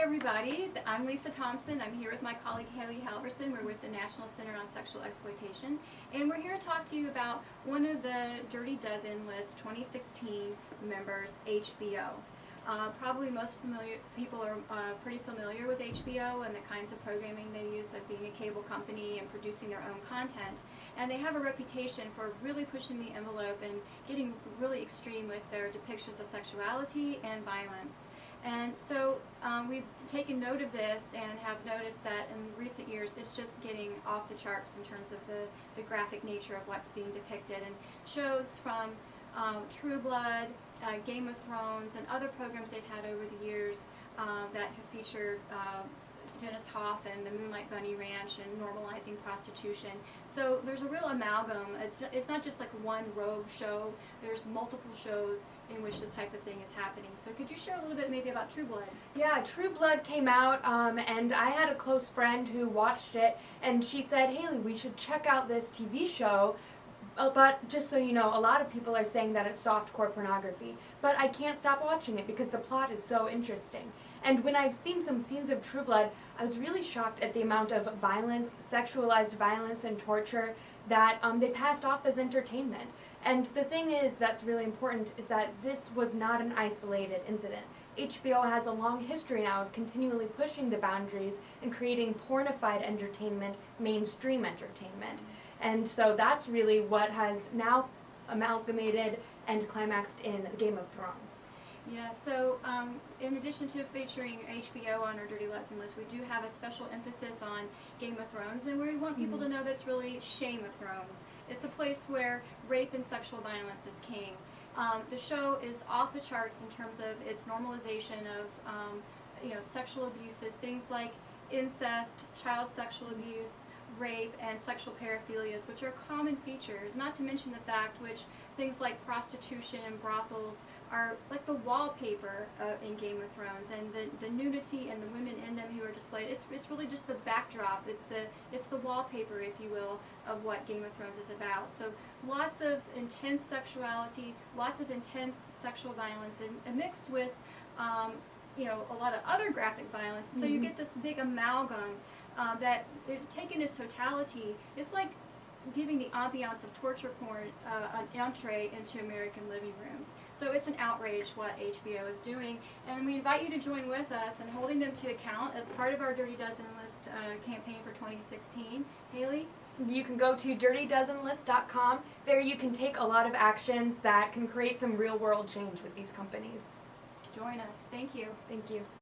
everybody. I'm Lisa Thompson. I'm here with my colleague Haley Halverson. We're with the National Center on Sexual Exploitation, and we're here to talk to you about one of the Dirty Dozen List 2016 members, HBO. Probably most people are pretty familiar with HBO and the kinds of programming they use, like being a cable company and producing their own content. And they have a reputation for really pushing the envelope and getting really extreme with their depictions of sexuality and violence. And so we've taken note of this and have noticed that in recent years it's just getting off the charts in terms of the graphic nature of what's being depicted. And shows from True Blood, Game of Thrones, and other programs they've had over the years that have featured Dennis Hoff and the Moonlight Bunny Ranch and normalizing prostitution. So there's a real amalgam. It's not just like one rogue show. There's multiple shows in which this type of thing is happening. So could you share a little bit maybe about True Blood? Yeah, True Blood came out, and I had a close friend who watched it, and she said, Haley, we should check out this TV show. But just so you know, a lot of people are saying that it's softcore pornography. But I can't stop watching it because the plot is so interesting. And when I've seen some scenes of True Blood, I was really shocked at the amount of violence, sexualized violence and torture that they passed off as entertainment. And the thing is that's really important is that this was not an isolated incident. HBO has a long history now of continually pushing the boundaries and creating pornified entertainment, mainstream entertainment. And so that's really what has now amalgamated and climaxed in Game of Thrones. Yeah, so in addition to featuring HBO on our Dirty Lesson list, we do have a special emphasis on Game of Thrones, and we want people to know that's really Shame of Thrones. It's a place where rape and sexual violence is king. The show is off the charts in terms of its normalization of sexual abuses, things like incest, child sexual abuse, rape, and sexual paraphilias, which are common features, not to mention the fact which things like prostitution and brothels are like the wallpaper in Game of Thrones, and the nudity and the women in them who are displayed, it's really just the backdrop, it's the wallpaper, if you will, of what Game of Thrones is about. So lots of intense sexuality, lots of intense sexual violence, and mixed with a lot of other graphic violence. So you get this big amalgam that, taken as totality, it's like giving the ambiance of torture porn an entree into American living rooms. So it's an outrage what HBO is doing, and we invite you to join with us in holding them to account as part of our Dirty Dozen List campaign for 2016. Haley? You can go to dirtydozenlist.com. There you can take a lot of actions that can create some real-world change with these companies. Join us. Thank you. Thank you.